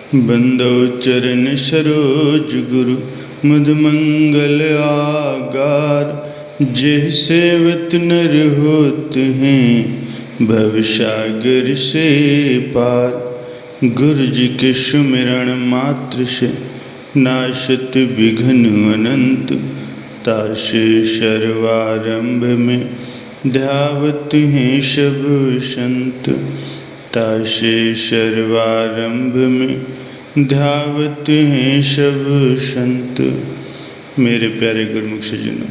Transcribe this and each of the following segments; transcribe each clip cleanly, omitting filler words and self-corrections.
बंदो चरण सरोज गुरु मुद मंगल आगार। जेह सेवत नर होत हैं भवसागर से पार। गुरु जी के सुमिरण मात्र से नाशत विघ्न अनंत। तासे सर्वारंभ में ध्यावत हैं सब संत। तासे सर्वारंभ में ध्यावत हैं सब संत। मेरे प्यारे गुरुमुख सज्जनों,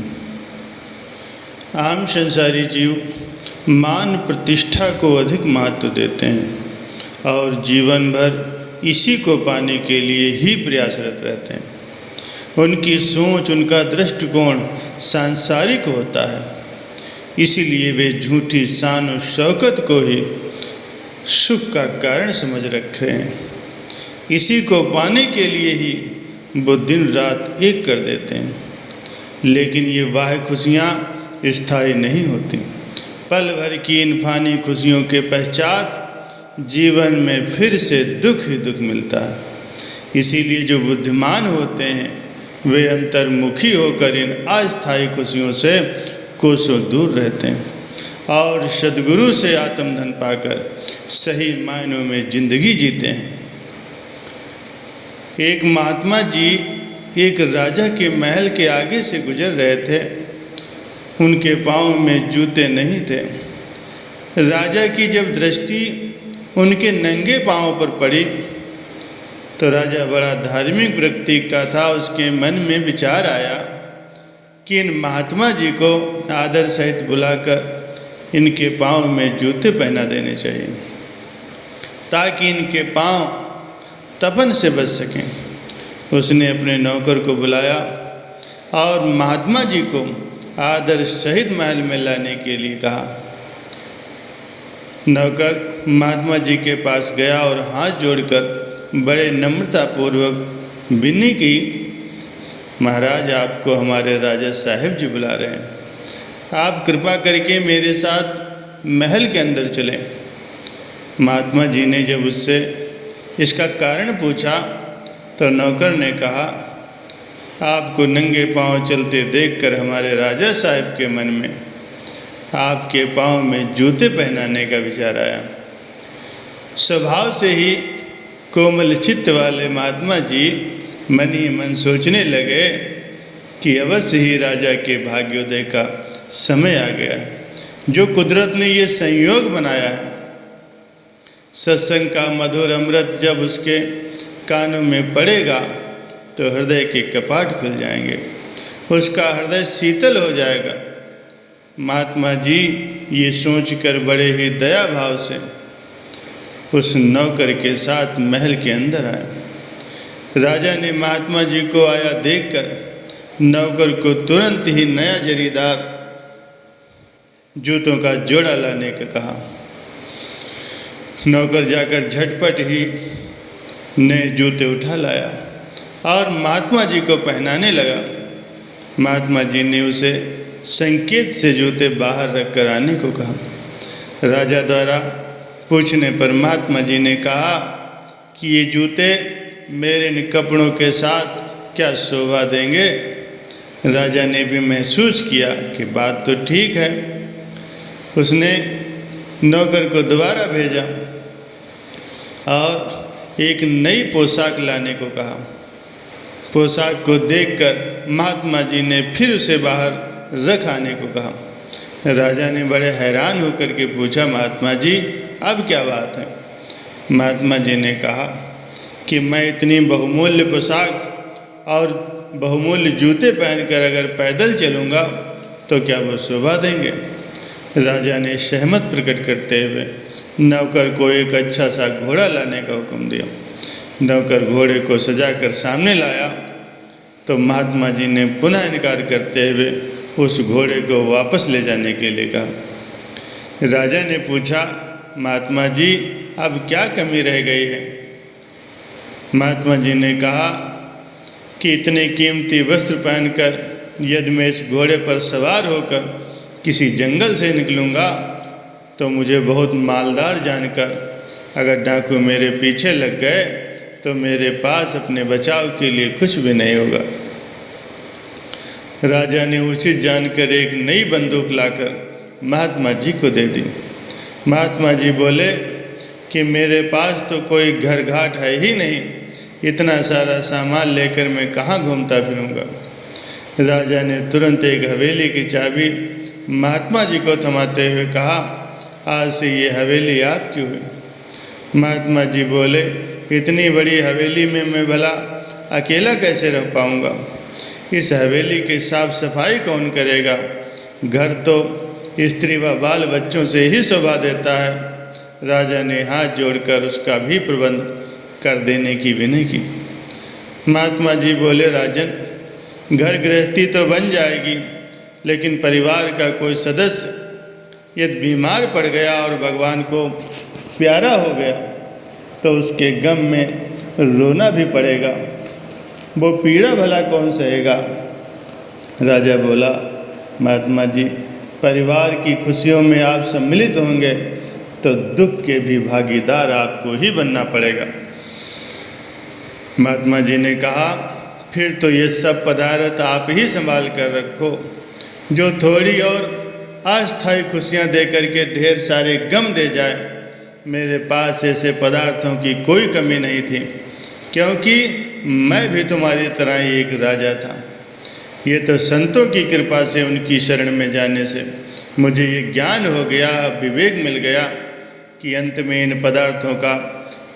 आम संसारी जीव मान प्रतिष्ठा को अधिक महत्व देते हैं और जीवन भर इसी को पाने के लिए ही प्रयासरत रहते हैं। उनकी सोच, उनका दृष्टिकोण सांसारिक होता है, इसीलिए वे झूठी शान और शौकत को ही सुख का कारण समझ रखे हैं। इसी को पाने के लिए ही वो दिन रात एक कर देते हैं। लेकिन ये बाह्य खुशियाँ स्थायी नहीं होती। पल भर की इन फानी खुशियों के पश्चात जीवन में फिर से दुख ही दुख मिलता है। इसीलिए जो बुद्धिमान होते हैं वे अंतर्मुखी होकर इन अस्थायी खुशियों से कोसों दूर रहते हैं और सद्गुरु से आत्मधन पाकर सही मायनों में जिंदगी जीते हैं। एक महात्मा जी एक राजा के महल के आगे से गुजर रहे थे। उनके पाँव में जूते नहीं थे। राजा की जब दृष्टि उनके नंगे पाँव पर पड़ी तो राजा बड़ा धार्मिक व्यक्ति का था। उसके मन में विचार आया कि इन महात्मा जी को आदर सहित बुलाकर इनके पाँव में जूते पहना देने चाहिए ताकि इनके पाँव तपन से बच सकें। उसने अपने नौकर को बुलाया और महात्मा जी को आदर सहित महल में लाने के लिए कहा। नौकर महात्मा जी के पास गया और हाथ जोड़कर बड़े नम्रतापूर्वक विनती की, महाराज आपको हमारे राजा साहिब जी बुला रहे हैं, आप कृपा करके मेरे साथ महल के अंदर चलें। महात्मा जी ने जब उससे इसका कारण पूछा तो नौकर ने कहा, आपको नंगे पांव चलते देखकर हमारे राजा साहिब के मन में आपके पांव में जूते पहनाने का विचार आया। स्वभाव से ही कोमल चित्त वाले महात्मा जी मन ही मन सोचने लगे कि अवश्य ही राजा के भाग्योदय का समय आ गया है, जो कुदरत ने ये संयोग बनाया है। सत्संग का मधुर अमृत जब उसके कानों में पड़ेगा तो हृदय के कपाट खुल जाएंगे, उसका हृदय शीतल हो जाएगा। महात्मा जी ये सोचकर बड़े ही दया भाव से उस नौकर के साथ महल के अंदर आए। राजा ने महात्मा जी को आया देखकर नौकर को तुरंत ही नया जरीदार जूतों का जोड़ा लाने का कहा। नौकर जाकर झटपट ही नए जूते उठा लाया और महात्मा जी को पहनाने लगा। महात्मा जी ने उसे संकेत से जूते बाहर रख कर आने को कहा। राजा द्वारा पूछने पर महात्मा जी ने कहा कि ये जूते मेरे इन कपड़ों के साथ क्या शोभा देंगे। राजा ने भी महसूस किया कि बात तो ठीक है। उसने नौकर को दोबारा भेजा और एक नई पोशाक लाने को कहा। पोशाक को देखकर महात्मा जी ने फिर उसे बाहर रख आने को कहा। राजा ने बड़े हैरान होकर के पूछा, महात्मा जी अब क्या बात है। महात्मा जी ने कहा कि मैं इतनी बहुमूल्य पोशाक और बहुमूल्य जूते पहनकर अगर पैदल चलूँगा तो क्या वो शोभा देंगे। राजा ने सहमत प्रकट करते हुए नौकर को एक अच्छा सा घोड़ा लाने का हुक्म दिया। नौकर घोड़े को सजाकर सामने लाया तो महात्मा जी ने पुनः इनकार करते हुए उस घोड़े को वापस ले जाने के लिए कहा। राजा ने पूछा, महात्मा जी अब क्या कमी रह गई है। महात्मा जी ने कहा कि इतने कीमती वस्त्र पहनकर यदि मैं इस घोड़े पर सवार होकर किसी जंगल से निकलूँगा तो मुझे बहुत मालदार जानकर अगर डाकू मेरे पीछे लग गए तो मेरे पास अपने बचाव के लिए कुछ भी नहीं होगा। राजा ने उचित जानकर एक नई बंदूक लाकर महात्मा जी को दे दी। महात्मा जी बोले कि मेरे पास तो कोई घर घाट है ही नहीं, इतना सारा सामान लेकर मैं कहाँ घूमता फिरूंगा। राजा ने तुरंत एक हवेली की चाबी महात्मा जी को थमाते हुए कहा, आज से ये हवेली आपकी हुई। महात्मा जी बोले, इतनी बड़ी हवेली में मैं भला अकेला कैसे रह पाऊंगा? इस हवेली की साफ सफाई कौन करेगा? घर तो स्त्री व बाल बच्चों से ही शोभा देता है। राजा ने हाथ जोड़कर उसका भी प्रबंध कर देने की विनय की। महात्मा जी बोले, राजन, घर गृहस्थी तो बन जाएगी, लेकिन परिवार का कोई सदस्य यदि बीमार पड़ गया और भगवान को प्यारा हो गया तो उसके गम में रोना भी पड़ेगा। वो पीड़ा भला कौन सहेगा? राजा बोला, महात्मा जी, परिवार की खुशियों में आप सम्मिलित होंगे तो दुख के भी भागीदार आपको ही बनना पड़ेगा। महात्मा जी ने कहा, फिर तो ये सब पदार्थ आप ही संभाल कर रखो। जो थोड़ी और अस्थायी खुशियाँ दे करके ढेर सारे गम दे जाए। मेरे पास ऐसे पदार्थों की कोई कमी नहीं थी, क्योंकि मैं भी तुम्हारी तरह ही एक राजा था। ये तो संतों की कृपा से, उनकी शरण में जाने से मुझे ये ज्ञान हो गया, विवेक मिल गया कि अंत में इन पदार्थों का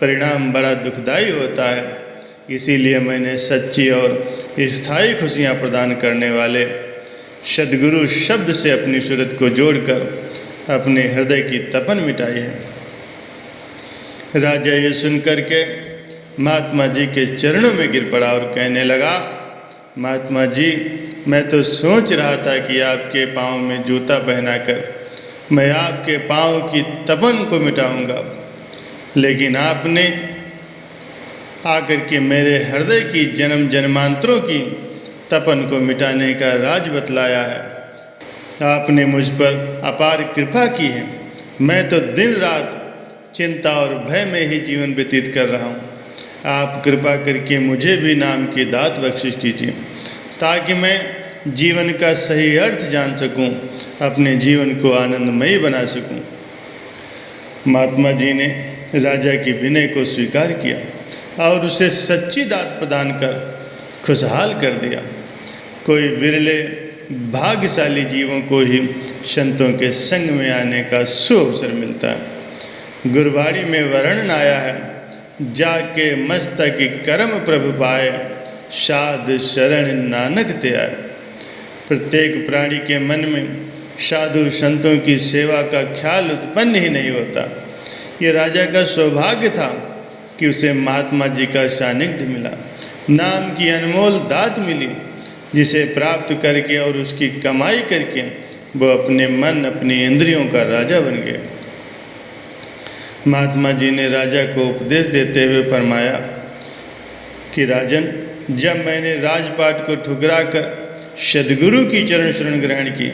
परिणाम बड़ा दुखदाई होता है। इसीलिए मैंने सच्ची और स्थायी खुशियाँ प्रदान करने वाले सद्गुरु शब्द से अपनी सूरत को जोड़कर अपने हृदय की तपन मिटाई है। राजा ये सुनकर के महात्मा जी के चरणों में गिर पड़ा और कहने लगा, महात्मा जी, मैं तो सोच रहा था कि आपके पाँव में जूता पहनाकर मैं आपके पाँव की तपन को मिटाऊंगा, लेकिन आपने आकर के मेरे हृदय की जन्म जन्मांतरों की तपन को मिटाने का राज बतलाया है। आपने मुझ पर अपार कृपा की है। मैं तो दिन रात चिंता और भय में ही जीवन व्यतीत कर रहा हूँ। आप कृपा करके मुझे भी नाम की दात बख्शिश कीजिए, ताकि मैं जीवन का सही अर्थ जान सकूं, अपने जीवन को आनंदमयी बना सकूं। महात्मा जी ने राजा की विनय को स्वीकार किया और उसे सच्ची दात प्रदान कर खुशहाल कर दिया। कोई विरले भाग्यशाली जीवों को ही संतों के संग में आने का सुअवसर मिलता है। गुरबाणी में वर्णन आया है, जाके मस्तक कर्म प्रभु पाए, साध शरण नानक ते आए। प्रत्येक प्राणी के मन में साधु संतों की सेवा का ख्याल उत्पन्न ही नहीं होता। ये राजा का सौभाग्य था कि उसे महात्मा जी का सानिध्य मिला, नाम की अनमोल दात मिली, जिसे प्राप्त करके और उसकी कमाई करके वो अपने मन, अपनी इंद्रियों का राजा बन गए। महात्मा जी ने राजा को उपदेश देते हुए फरमाया कि राजन, जब मैंने राजपाट को ठुकरा कर सद्गुरु की चरण शरण ग्रहण की,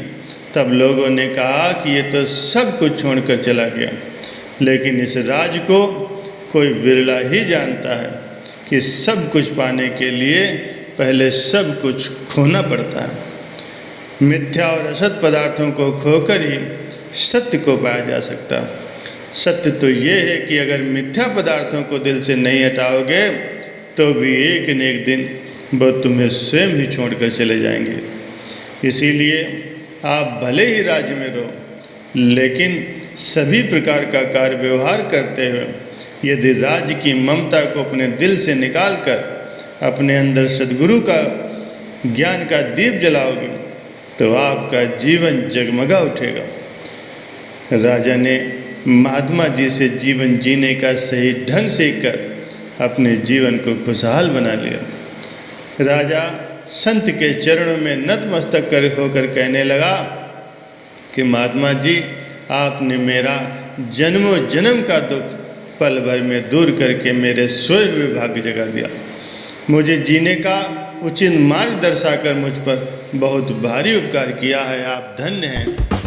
तब लोगों ने कहा कि ये तो सब कुछ छोड़कर चला गया। लेकिन इस राज को कोई विरला ही जानता है कि सब कुछ पाने के लिए पहले सब कुछ खोना पड़ता है। मिथ्या और असत पदार्थों को खोकर ही सत्य को पाया जा सकता है। सत्य तो ये है कि अगर मिथ्या पदार्थों को दिल से नहीं हटाओगे तो भी एक न एक दिन वो तुम्हें स्वयं ही छोड़कर चले जाएंगे। इसीलिए आप भले ही राज्य में रहो, लेकिन सभी प्रकार का कार्य व्यवहार करते हुए यदि राज्य की ममता को अपने दिल से निकाल कर अपने अंदर सद्गुरु का ज्ञान का दीप जलाओगे तो आपका जीवन जगमगा उठेगा। राजा ने महात्मा जी से जीवन जीने का सही ढंग सीख कर अपने जीवन को खुशहाल बना लिया। राजा संत के चरणों में नतमस्तक कर होकर कहने लगा कि महात्मा जी, आपने मेरा जन्मों जन्म का दुख पल भर में दूर करके मेरे सोए हुए भाग्य जगा दिया। मुझे जीने का उचित मार्ग दर्शाकर मुझ पर बहुत भारी उपकार किया है। आप धन्य हैं।